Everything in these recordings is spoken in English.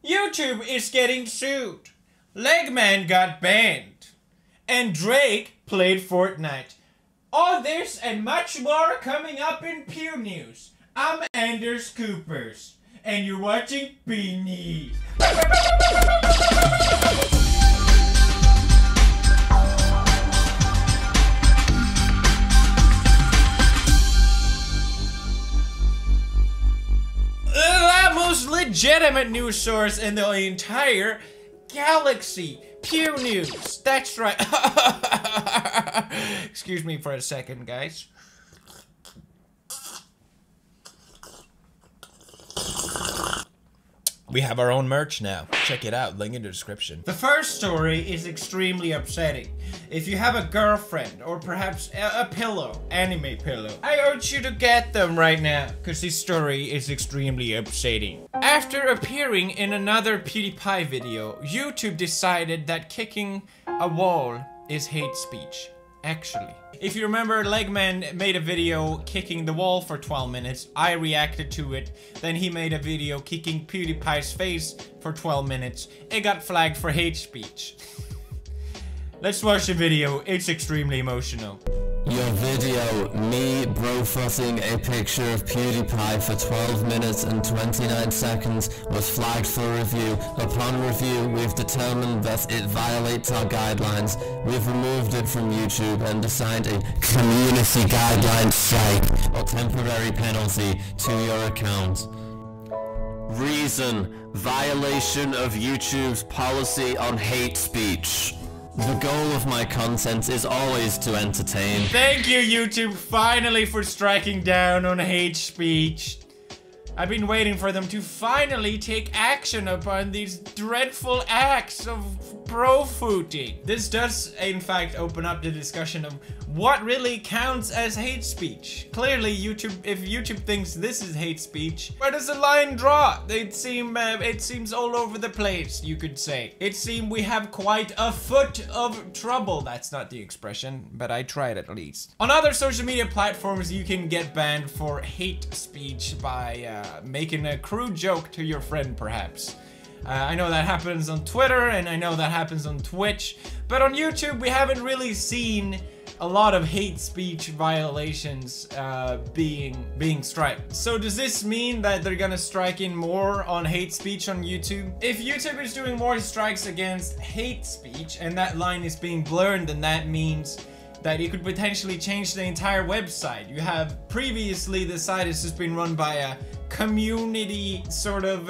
YouTube is getting sued. Legman got banned. And Drake played Fortnite. All this and much more coming up in Pew News. I'm Anders Coopers, and you're watching Beanie. The most legitimate news source in the entire galaxy. Pew News. That's right. Excuse me for a second, guys. We have our own merch now. Check it out, link in the description. The first story is extremely upsetting. If you have a girlfriend or perhaps a pillow, anime pillow, I urge you to get them right now, because this story is extremely upsetting. After appearing in another PewDiePie video, YouTube decided that kicking a wall is hate speech. Actually, if you remember, Legman made a video kicking the wall for 12 minutes. I reacted to it. Then he made a video kicking PewDiePie's face for 12 minutes. It got flagged for hate speech. Let's watch the video. It's extremely emotional. Your video, me bro-fussing a picture of PewDiePie for 12 minutes and 29 seconds, was flagged for review. Upon review, we've determined that it violates our guidelines. We've removed it from YouTube and assigned a community guidelines strike or temporary penalty to your account. Reason: violation of YouTube's policy on hate speech. The goal of my content is always to entertain. Thank you, YouTube, finally for striking down on hate speech. I've been waiting for them to finally take action upon these dreadful acts of bro-footing. This does, in fact, open up the discussion of what really counts as hate speech. Clearly, if YouTube thinks this is hate speech, where does the line draw? It seems all over the place, you could say. It seems we have quite a foot of trouble. That's not the expression, but I tried at least. On other social media platforms, you can get banned for hate speech by making a crude joke to your friend, perhaps. I know that happens on Twitter, and I know that happens on Twitch, but on YouTube, we haven't really seen a lot of hate speech violations being striked. So does this mean that they're gonna strike in more on hate speech on YouTube? If YouTube is doing more strikes against hate speech, and that line is being blurred, then that means that it could potentially change the entire website. You have previously, the site has just been run by a community sort of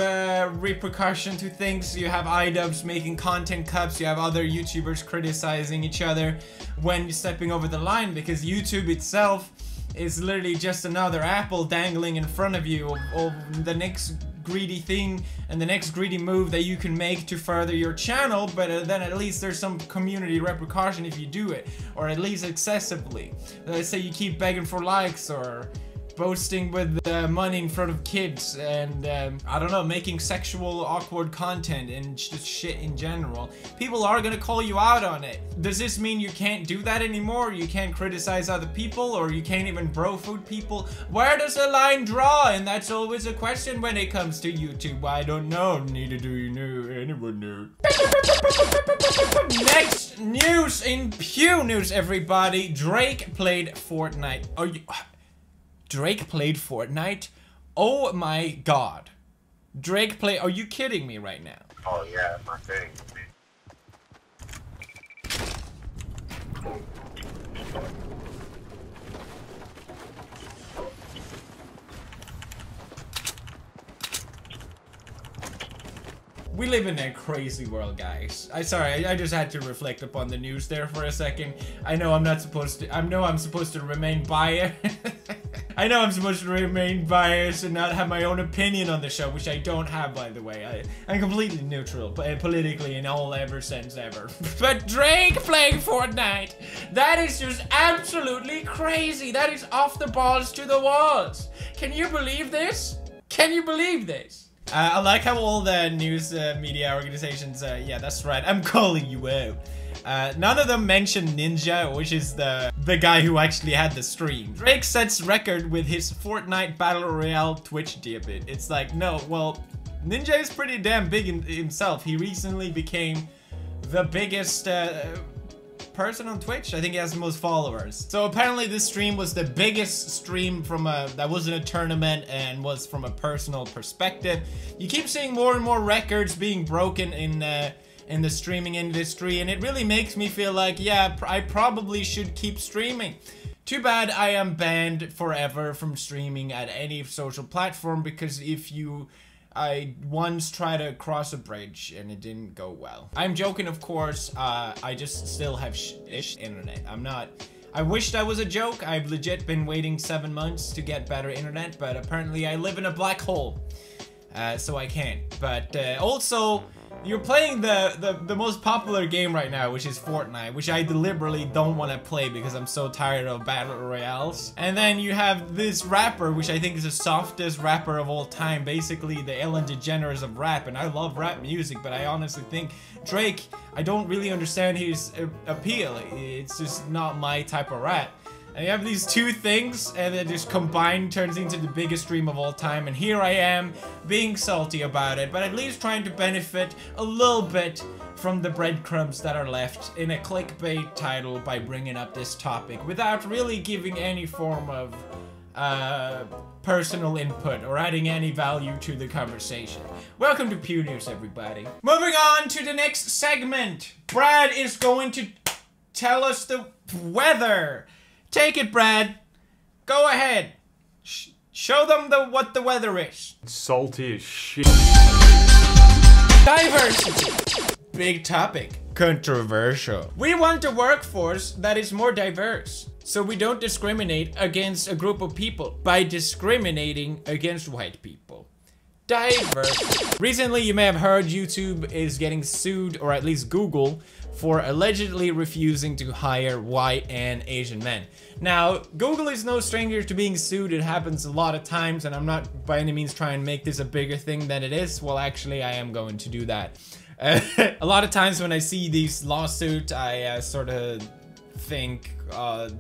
repercussion to things. You have iDubbbz making content cuts, you have other YouTubers criticizing each other when stepping over the line, because YouTube itself is literally just another apple dangling in front of you of the next greedy thing and the next greedy move that you can make to further your channel, but then at least there's some community repercussion if you do it, or at least excessively. Let's say you keep begging for likes or boasting with money in front of kids and I don't know, making sexual awkward content and just shit in general. People are gonna call you out on it. Does this mean you can't do that anymore? You can't criticize other people, or you can't even bro-food people? Where does the line draw? And that's always a question when it comes to YouTube. I don't know, neither do you know, anyone know. Next news in Pew News, everybody. Drake played Fortnite. Are you... Drake played Fortnite? Oh my god. Drake play... Are you kidding me right now? Oh yeah, my thing. We live in a crazy world, guys. I just had to reflect upon the news there for a second. I know I'm not supposed to... I know I'm supposed to remain biased. I know I'm supposed to remain biased and not have my own opinion on the show, which I don't have, by the way. I'm completely neutral, politically in all ever sense ever. But Drake playing Fortnite, that is just absolutely crazy. That is off the balls to the walls. Can you believe this? Can you believe this? I like how all the news media organizations, yeah, that's right, I'm calling you out. None of them mention Ninja, which is the guy who actually had the stream. Drake sets record with his Fortnite Battle Royale Twitch debut. It's like, no, well, Ninja is pretty damn big in himself. He recently became the biggest person on Twitch. I think he has the most followers. So apparently this stream was the biggest stream from that wasn't a tournament and was from a personal perspective. You keep seeing more and more records being broken in the streaming industry, and it really makes me feel like, yeah, I probably should keep streaming. Too bad I am banned forever from streaming at any social platform, because I once tried to cross a bridge and it didn't go well. I'm joking, of course. I just still have ish internet. I wished I was a joke. I've legit been waiting 7 months to get better internet, but apparently I live in a black hole. So I can't. But also, you're playing the most popular game right now, which is FORTNITE, which I deliberately don't want to play because I'm so tired of battle royales. And then you have this rapper, which I think is the softest rapper of all time, basically the Ellen DeGeneres of rap. And I love rap music, but I honestly think Drake, I don't really understand his appeal. It's just not my type of rap. And you have these two things, and then just combined turns into the biggest stream of all time. And here I am, being salty about it, but at least trying to benefit a little bit from the breadcrumbs that are left in a clickbait title by bringing up this topic without really giving any form of personal input or adding any value to the conversation. Welcome to Pew News, everybody. Moving on to the next segment. Brad is going to tell us the weather. Take it, Brad. Go ahead. Show them what the weather is. Salty as shit. Diversity. Big topic. Controversial. We want a workforce that is more diverse, so we don't discriminate against a group of people by discriminating against white people. Diversity. Recently, you may have heard YouTube is getting sued, or at least Google, for allegedly refusing to hire white and Asian men. Now, Google is no stranger to being sued. It happens a lot of times, and I'm not by any means trying to make this a bigger thing than it is. Well, actually, I am going to do that. A lot of times when I see these lawsuits, I sort of think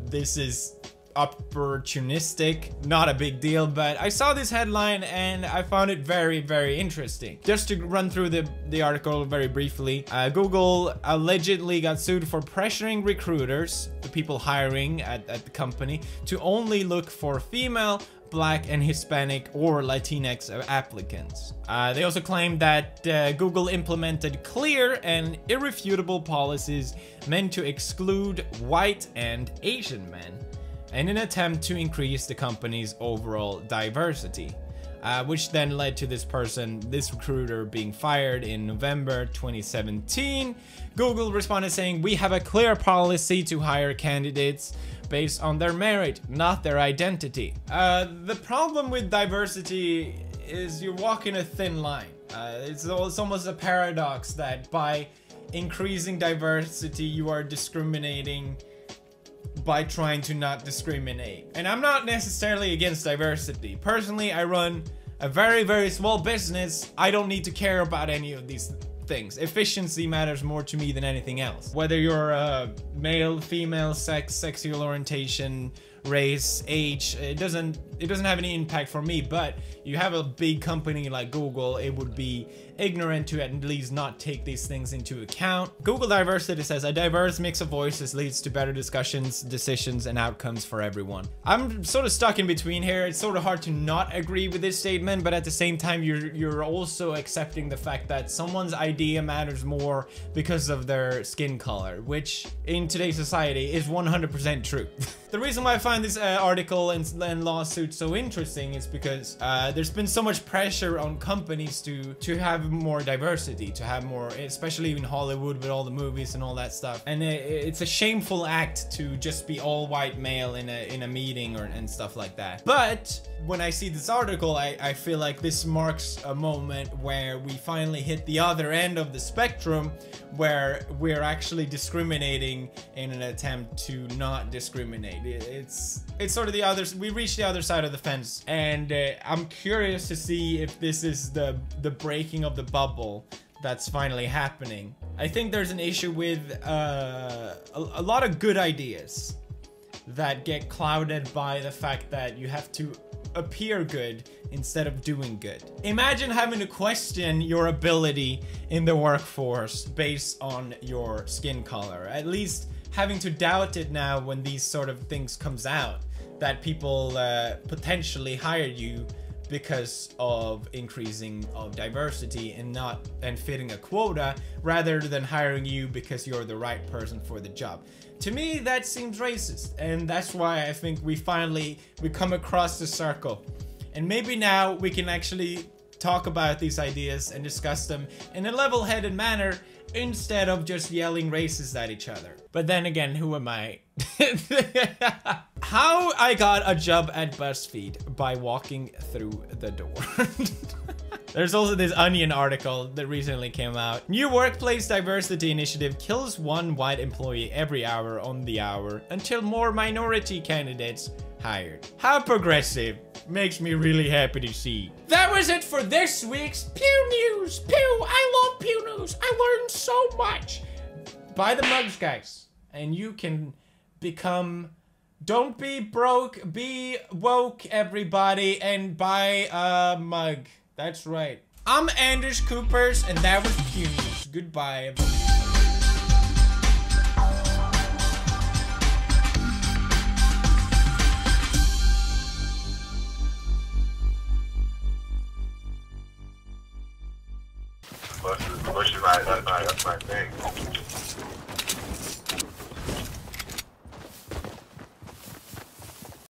this is opportunistic, not a big deal, but I saw this headline and I found it very, very interesting. Just to run through the article very briefly, Google allegedly got sued for pressuring recruiters, the people hiring at the company, to only look for female, Black and Hispanic or Latinx applicants. They also claimed that Google implemented clear and irrefutable policies meant to exclude white and Asian men in an attempt to increase the company's overall diversity, which then led to this recruiter being fired in November 2017. Google responded saying, "We have a clear policy to hire candidates based on their merit, not their identity." The problem with diversity is you're walking a thin line. It's almost a paradox that by increasing diversity, you are discriminating by trying to not discriminate. And I'm not necessarily against diversity. Personally, I run a very, very small business. I don't need to care about any of these things. Efficiency matters more to me than anything else. Whether you're a male, female, sex, sexual orientation, race, age, it doesn't have any impact for me. But you have a big company like Google, it would be ignorant to at least not take these things into account. Google Diversity says a diverse mix of voices leads to better discussions, decisions, and outcomes for everyone. I'm sort of stuck in between here. It's sort of hard to not agree with this statement, but at the same time, you're also accepting the fact that someone's idea matters more because of their skin color, which in today's society is 100% true. The reason why I find this article and lawsuit so interesting is because there's been so much pressure on companies to have more diversity, to have more, especially in Hollywood with all the movies and all that stuff. And it's a shameful act to just be all white male in a meeting and stuff like that. But when I see this article, I feel like this marks a moment where we finally hit the other end of the spectrum, where we're actually discriminating in an attempt to not discriminate. It's sort of the other, we reached the other side of the fence, and I'm curious to see if this is the breaking of the bubble that's finally happening. I think there's an issue with a lot of good ideas that get clouded by the fact that you have to appear good instead of doing good. Imagine having to question your ability in the workforce based on your skin color. At least having to doubt it now when these sort of things comes out, that people potentially hire you because of increasing of diversity and fitting a quota, rather than hiring you because you're the right person for the job. To me, that seems racist, and that's why I think we come across the circle. And maybe now we can actually talk about these ideas and discuss them in a level-headed manner instead of just yelling racist at each other. But then again, who am I? How I got a job at BuzzFeed: by walking through the door. There's also this Onion article that recently came out. New workplace diversity initiative kills one white employee every hour on the hour until more minority candidates hired. How progressive. Makes me really happy to see. That was it for this week's Pew News. Pew, I love Pew News. I learned so much. Buy the mugs, guys. And you can become... Don't be broke, be woke, everybody, and buy a mug. That's right. I'm Anders Coopers, and that was Pew News. Goodbye, everybody. That's my thing.